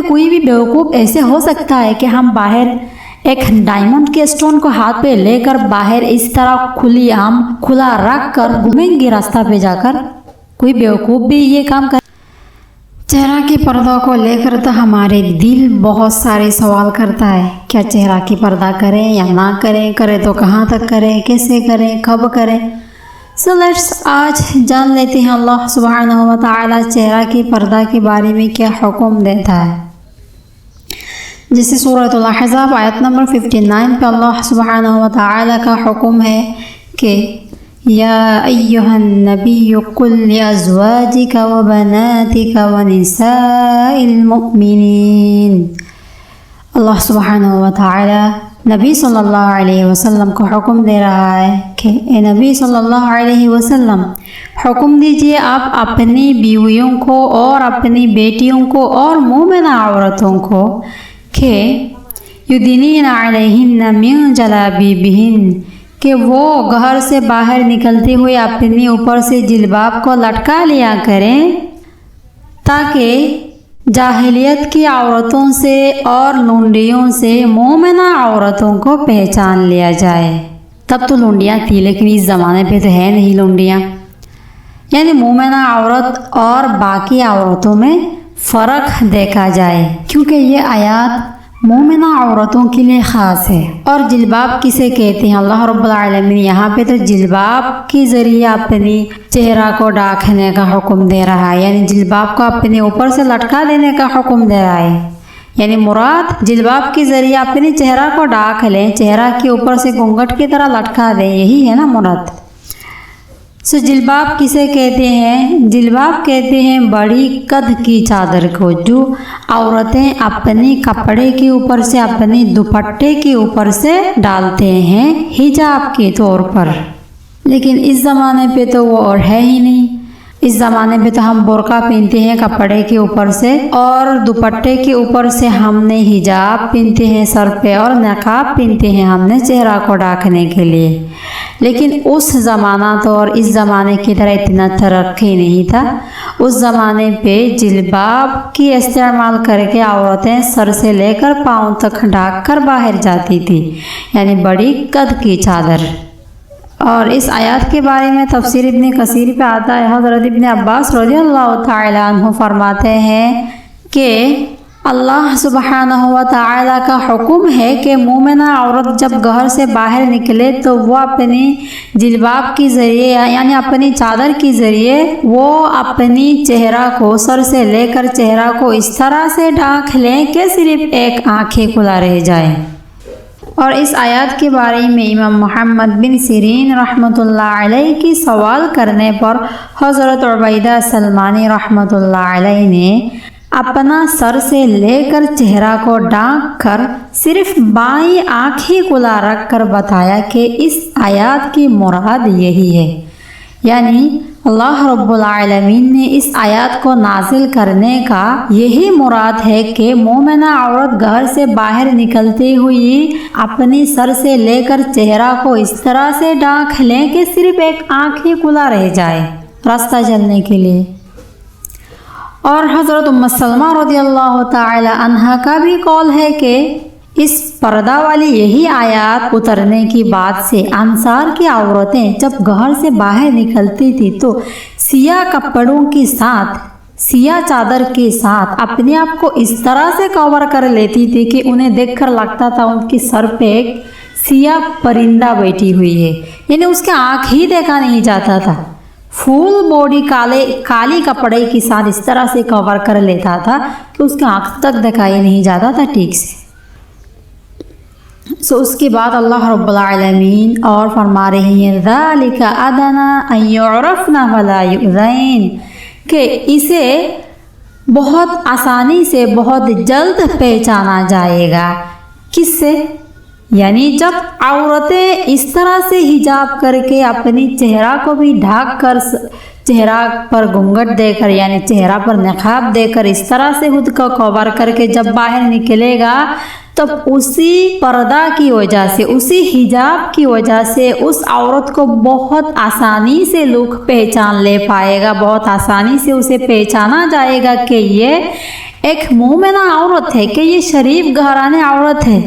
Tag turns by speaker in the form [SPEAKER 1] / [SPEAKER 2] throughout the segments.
[SPEAKER 1] कोई भी बेवकूफ़ ऐसे हो सकता है कि हम बाहर एक डायमंड के स्टोन को हाथ पे लेकर बाहर इस तरह खुली आम खुला रख कर घूमेंगे रास्ता पे जाकर? कोई बेवकूफ़ भी ये काम कर। चेहरा की पर्दा को लेकर तो हमारे दिल बहुत सारे सवाल करता है, क्या चेहरा की पर्दा करें या ना करें, करें तो कहाँ तक करें, कैसे करें, कब करें। सो लेट्स आज जान लेते हैं अल्लाह सुब्हानहू व तआला चेहरा की पर्दा के बारे में क्या हुक्म देता है। जैसे सूरतुल अहज़ाब आयत नंबर 59 पे अल्लाह सुब्हानहू व तआला का हुक्म है कि या अय्युहन नबिय्यु कुल लिअज़वाजिका व बनातिका व निसाइल मुमिनीन। अल्लाह सुब्हानहू व तआला नबी सल्लल्लाहु अलैहि वसल्लम को हुक्म दे रहा है कि ए नबी सल्लल्लाहु अलैहि वसल्लम, हुक्म दीजिए आप अपनी बीवियों को और अपनी बेटियों को और मोमिना औरतों को कि युदनीना अलैहिन्ना मिन जलाबिबिहिन, कि वो घर से बाहर निकलते हुए अपने ऊपर से जिल्बाब को लटका लिया करें ताकि जाहिलियत की औरतों से और लुंडियों से मोमिना औरतों को पहचान लिया जाए। तब तो लुंडियाँ थी, लेकिन इस ज़माने पे तो है नहीं लुंडियाँ। यानी मोमिना औरत और बाकी औरतों में फ़र्क देखा जाए, क्योंकि ये आयत मोमिना औरतों के लिए ख़ास है। और जिल्बाब किसे कहते हैं? अल्लाह रब्बुल आलमीन यहाँ पे तो जिल्बाब के ज़रिए अपनी चेहरा को ढकने का हुक्म दे रहा है, यानी जिल्बाब को अपने ऊपर से लटका देने का हुक्म दे रहा है। यानी मुराद जिल्बाब के ज़रिए अपने चेहरा को ढक लें, चेहरा के ऊपर से घूंघट की तरह लटका दें, यही है ना मुराद। सो जिल्बाब किसे कहते हैं? जिल्बाब कहते हैं बड़ी कद की चादर को, जो औरतें अपने कपड़े के ऊपर से, अपने दुपट्टे के ऊपर से डालते हैं हिजाब के तौर पर। लेकिन इस ज़माने पे तो वो और है ही नहीं। इस ज़माने पे तो हम बुर्का पहनते हैं कपड़े के ऊपर से, और दुपट्टे के ऊपर से हमने हिजाब पहनते हैं सर पे, और नकाब पहनते हैं हमने चेहरा को ढकने के लिए। लेकिन उस ज़माना तो और इस ज़माने की तरह इतना तरक्की नहीं था। उस ज़माने पे जिल्बाब की इस्तेमाल करके औरतें सर से लेकर पाँव तक ढक कर बाहर जाती थी, यानी बड़ी कद की चादर। और इस आयत के बारे में तफसीर इब्न कसीर पे आता है, हज़रत इब्न अब्बास रज़ियल्लाहु ताला अन्हु फरमाते हैं कि अल्लाह सुब्हानहू व तआला का हुक्म है कि मोमिना औरत जब घर से बाहर निकले तो वो अपनी जिल्बाब के ज़रिए, यानी अपनी चादर के ज़रिए वो अपनी चेहरा को सर से लेकर चेहरा को इस तरह से ढक लें कि सिर्फ एक आँखें खुला रह जाए। और इस आयत के बारे में इमाम मोहम्मद बिन सिरीन रहमतुल्लाह अलैह की सवाल करने पर हज़रत उबैदा सलमानी रहमतुल्लाह अलैह ने अपना सर से लेकर चेहरा को ढक कर सिर्फ बाईं आँखें खुला रख कर बताया कि इस आयत की मुराद यही है। यानी अल्लाह रब्बुल आलमीन ने इस आयत को नाजिल करने का यही मुराद है कि मोमिना औरत घर से बाहर निकलते हुए अपने सर से लेकर चेहरा को इस तरह से ढक लें कि सिर्फ एक आँख ही खुला रह जाए रास्ता चलने के लिए। और हज़रत उम्म सलमा रज़ियल्लाहु ताला अन्हा का भी कौल है कि इस पर्दा वाली यही आयत उतरने की बाद से अंसार की औरतें जब घर से बाहर निकलती थी तो सिया कपड़ों के साथ, सिया चादर के साथ अपने आप को इस तरह से कवर कर लेती थी कि उन्हें देखकर लगता था उनके सर पे एक सिया परिंदा बैठी हुई है, यानी उसके आँख ही देखा नहीं जाता था। फुल बॉडी काली कपड़े के साथ इस तरह से कवर कर लेता था कि उसके आँख तक दिखाई नहीं जाता था ठीक से। सो उसके बाद अल्लाह रब्बुल आलमीन और फरमा रही है ज़ालिका अदना अन युरफ़ना वला युज़ैन, कि इसे बहुत आसानी से बहुत जल्द पहचाना जाएगा। किससे? यानी जब औरतें इस तरह से हिजाब करके अपनी चेहरा को भी ढक कर, चेहरा पर घूंघट देकर यानी चेहरा पर नकाब देकर इस तरह से खुद को कवर करके जब बाहर निकलेगा तब उसी पर्दा की वजह से, उसी हिजाब की वजह से उस औरत को बहुत आसानी से लोग पहचान ले पाएगा, बहुत आसानी से उसे पहचाना जाएगा कि ये एक मोमिना औरत है, कि ये शरीफ घराने औरत है।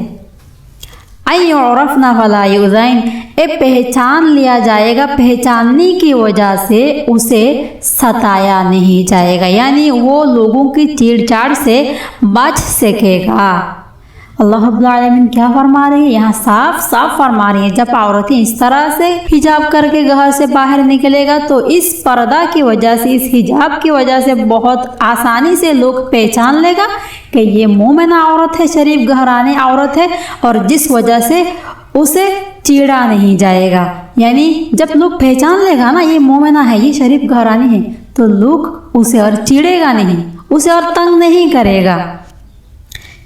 [SPEAKER 1] अयरफ़ना फला युज़ैन, ए पहचान लिया जाएगा, पहचानने की वजह से उसे सताया नहीं जाएगा, यानी वो लोगों की छेड़छाड़ से बच सकेगा। अल्लाह रब्बुल आलमीन क्या फरमा रही है यहाँ, साफ साफ फरमा रही है, जब औरतें इस तरह से हिजाब करके घर से बाहर निकलेगा तो इस पर्दा की वजह से, इस हिजाब की वजह से बहुत आसानी से लोग पहचान लेगा कि ये मोमिना औरत है, शरीफ घराने औरत है, और जिस वजह से उसे चीड़ा नहीं जाएगा। यानी जब लोग पहचान लेगा ना ये मोमिना है, ये शरीफ घरानी है, तो लोग उसे और चीड़ेगा नहीं, उसे और तंग नहीं करेगा।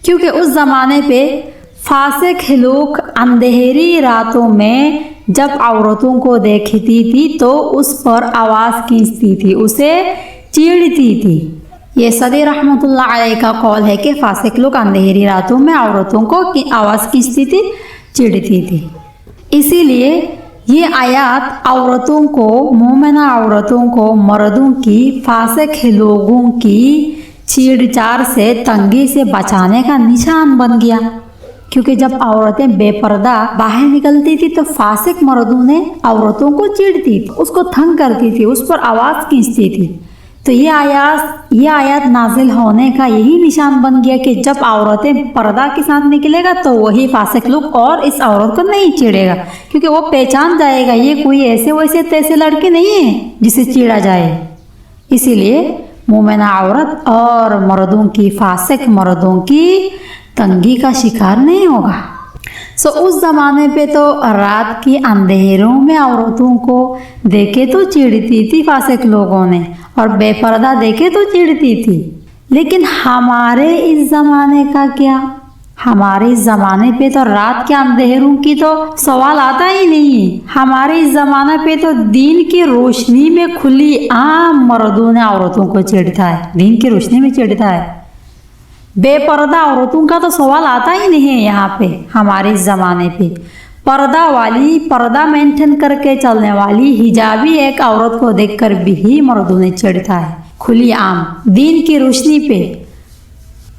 [SPEAKER 1] क्योंकि उस ज़माने पे फासिक लोग अंधेरी रातों में जब औरतों को देखती थी तो उस पर आवाज़ खींचती थी, उसे चीड़ती थी। ये सदी रहमतुल्लाह अलैह का कौल है कि फासिक लोग अंधेरी रातों में औरतों को आवाज़ खींचती थी, चिढ़ती थी। इसीलिए ये आयत औरतों को, मोमिना औरतों को, मर्दों की, फासिक लोगों की छेड़छाड़ से, तंगी से बचाने का निशान बन गया। क्योंकि जब औरतें बेपर्दा बाहर निकलती थी तो फासिक मर्दों ने औरतों को चिढ़ती थी, उसको तंग करती थी, उस पर आवाज़ खींचती थी। तो ये आयत नाजिल होने का यही निशान बन गया कि जब औरतें पर्दा के साथ निकलेगा तो वही फासिक लोग और इस औरत को नहीं चिढ़ेगा, क्योंकि वो पहचान जाएगा ये कोई ऐसे वैसे तैसे लड़की नहीं है जिसे चिढ़ा जाए। इसीलिए मोमिना औरत और मर्दों की, फासिक मर्दों की तंगी का शिकार नहीं होगा। उस ज़माने पे तो रात की अंधेरों में औरतों को देखे तो चिढ़ती थी फासिक लोगों ने, और बेपर्दा देखे तो चिढ़ती थी। लेकिन हमारे इस ज़माने का क्या, हमारे इस ज़माने पे तो रात के अंधेरों की तो सवाल आता ही नहीं। हमारे इस ज़माने पे तो दिन की रोशनी में खुली आम मर्दों ने औरतों को चिढ़ता है, दिन की रोशनी में चिढ़ता है। बेपर्दा औरतों का तो सवाल आता ही नहीं है यहाँ पे। हमारे इस ज़माने पे पर्दा वाली, पर्दा मेंटेन करके चलने वाली हिजाबी एक औरत को देखकर भी मर्दों ने चिढ़ता है। खुली आम दिन की रोशनी पे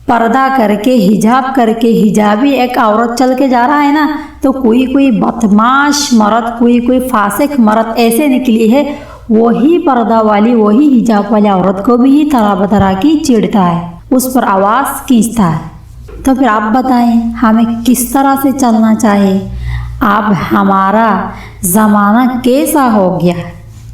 [SPEAKER 1] पर्दा करके, हिजाब करके, हिजाबी एक औरत चल के जा रहा है ना, तो कोई बदमाश मर्द, कोई फासिक मर्द ऐसे निकली है, वही पर्दा वाली, वही हिजाब वाली औरत को भी तरह बतरा की चिढ़ता है, उस पर आवाज़ खींचता है। तो फिर आप बताएं हमें किस तरह से चलना चाहिए। अब हमारा ज़माना कैसा हो गया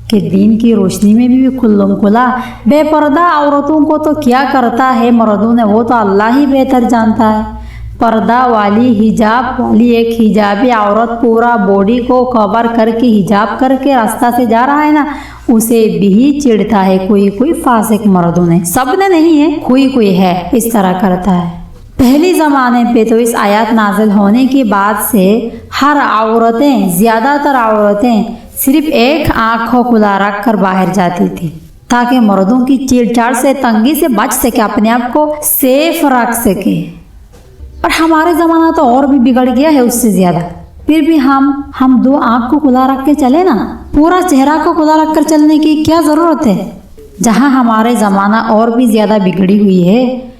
[SPEAKER 1] कि दिन की रोशनी में भी खुल्लम खुला बेपर्दा औरतों को तो क्या करता है मर्दों ने, वो तो अल्लाह ही बेहतर जानता है। पर्दा वाली, हिजाब वाली एक हिजाबी औरत पूरा बॉडी को कवर करके, हिजाब करके रास्ता से जा रहा है ना, उसे भी चिढ़ता है कोई फासिक मर्दों ने। सब ने नहीं है, कोई है इस तरह करता है। पहले ज़माने पे तो इस आयत नाजिल होने के बाद से हर औरतें, ज़्यादातर औरतें सिर्फ एक आँख को खुला रख कर बाहर जाती थी ताकि मर्दों की छेड़छाड़ से, तंगी से बच सके, अपने आप को सेफ रख सके। और हमारे ज़माना तो और भी बिगड़ गया है उससे ज़्यादा। फिर भी हम दो आँख को खुला रख के चले ना, पूरा चेहरा को खुला रख कर चलने की क्या ज़रूरत है। जहाँ हमारे ज़माना और भी ज़्यादा बिगड़ी हुई है,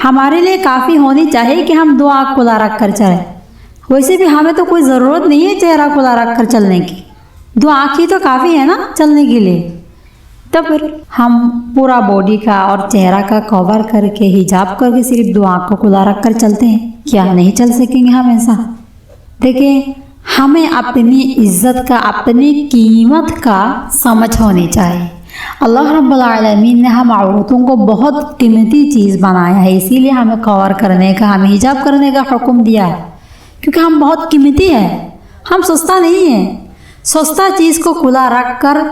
[SPEAKER 1] हमारे लिए काफ़ी होनी चाहिए कि हम दो आँख खुला रख कर चलें। वैसे भी हमें तो कोई ज़रूरत नहीं है चेहरा खुला रख कर चलने की, दो आँख ही तो काफ़ी है ना चलने के लिए। तो फिर हम पूरा बॉडी का और चेहरा का कवर करके, हिजाब करके सिर्फ दो आँख को खुला रख कर चलते हैं, क्या नहीं चल सकेंगे हम ऐसा? देखिए, हमें अपनी इज्जत का, अपनी कीमत का समझ होनी चाहिए। अल्लाह रब्बुल आलमीन ने हम औरतों को बहुत कीमती चीज़ बनाया है, इसीलिए हमें कवर करने का, हमें हिजाब करने का हुक्म दिया है, क्योंकि हम बहुत कीमती है, हम सस्ता नहीं है। सस्ता चीज़ को खुला रख कर,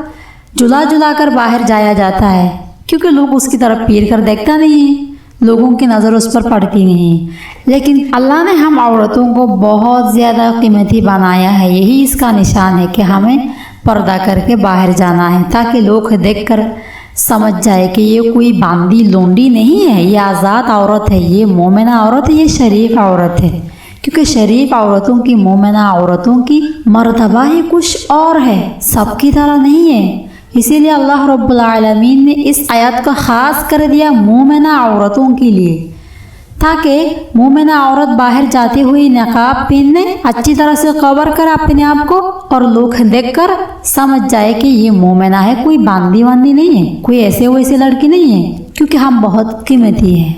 [SPEAKER 1] जुला कर बाहर जाया जाता है, क्योंकि लोग उसकी तरफ पीर कर देखता नहीं है, लोगों की नज़र उस पर पड़ती नहीं। लेकिन अल्लाह ने हम औरतों को बहुत ज़्यादा कीमती बनाया है, यही इसका निशान है कि हमें पर्दा करके बाहर जाना है, ताकि लोग देखकर समझ जाए कि ये कोई बांदी लोंडी नहीं है, ये आज़ाद औरत है, ये मोमिना औरत है, ये शरीफ औरत है। क्योंकि शरीफ औरतों की, मोमिना औरतों की मर्तबा ही कुछ और है, सबकी तरह नहीं है। इसीलिए अल्लाह रब्बुल आलमीन ने इस आयत को ख़ास कर दिया मोमिना औरतों के लिए, ताकि मोमिना औरत बाहर जाती हुई नकाब पहनने, अच्छी तरह से कवर कर अपने आप को, और लोग देखकर समझ जाए कि ये मोमिना है, कोई बांदी वांदी नहीं है, कोई ऐसे वैसे लड़की नहीं है। क्योंकि हम बहुत कीमती हैं,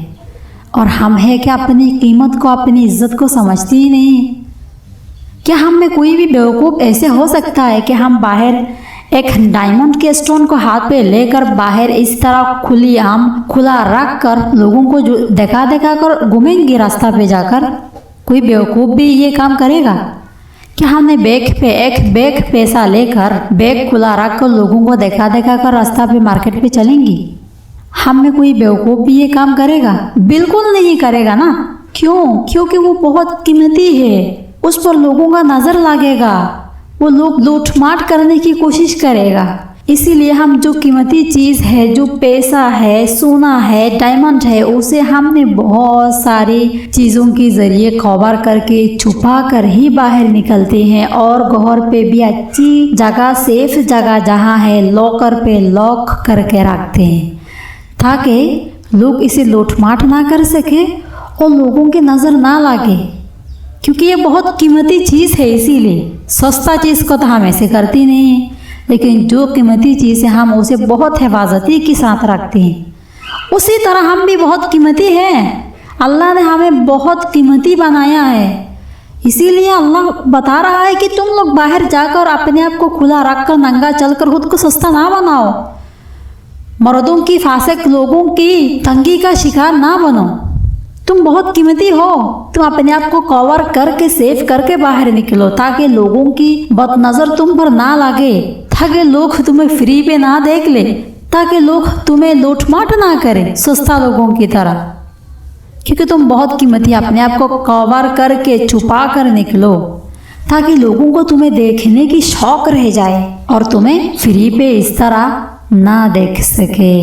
[SPEAKER 1] और हम है कि अपनी कीमत को, अपनी इज्जत को समझती ही नहीं। क्या हम में कोई भी बेवकूफ़ ऐसे हो सकता है कि हम बाहर एक डायमंड के स्टोन को हाथ पे लेकर बाहर इस तरह खुली आम खुला रख कर लोगों को जो दिखा कर घूमेंगे रास्ता पे जाकर? कोई बेवकूफ़ भी ये काम करेगा? क्या हमने एक बैग पैसा लेकर बैग खुला रख कर लोगों को दिखा कर रास्ता पे मार्केट पे चलेंगी? हम में कोई बेवकूफ़ भी ये काम करेगा? बिल्कुल नहीं करेगा ना। क्यों? क्योंकि वो बहुत कीमती है, उस पर लोगों का नज़र लगेगा, वो लोग लूटमाट करने की कोशिश करेगा। इसीलिए हम जो कीमती चीज़ है, जो पैसा है, सोना है, डायमंड है, उसे हमने बहुत सारी चीज़ों के ज़रिए कवर करके छुपा कर ही बाहर निकलते हैं, और घर पे भी अच्छी जगह, सेफ जगह जहाँ है, लॉकर पे लॉक करके रखते हैं, ताकि लोग इसे लूटमाट ना कर सके और लोगों की नज़र ना लगे। क्योंकि ये बहुत कीमती चीज़ है, इसीलिए सस्ता चीज़ को तो हम ऐसे करती नहीं हैं, लेकिन जो कीमती चीज़ है हम उसे बहुत हिफाजती के साथ रखते हैं। उसी तरह हम भी बहुत कीमती हैं, अल्लाह ने हमें बहुत कीमती बनाया है। इसीलिए अल्लाह बता रहा है कि तुम लोग बाहर जाकर अपने आप को खुला रख कर, नंगा चलकर खुद को सस्ता ना बनाओ, मर्दों की, फासिक लोगों की तंगी का शिकार ना बनो। तुम बहुत कीमती हो, तुम अपने आप को कवर करके, सेफ करके बाहर निकलो, ताकि लोगों की बदनज़र तुम पर ना लगे, ताकि लोग तुम्हें फ्री पे ना देख ले, ताकि लोग तुम्हें लूटमाट ना करें सस्ता लोगों की तरह। क्योंकि तुम बहुत कीमती, अपने आप को कवर करके, छुपा कर निकलो, ताकि लोगों को तुम्हें देखने की शौक रह जाए और तुम्हें फ्री पे इस तरह ना देख सके।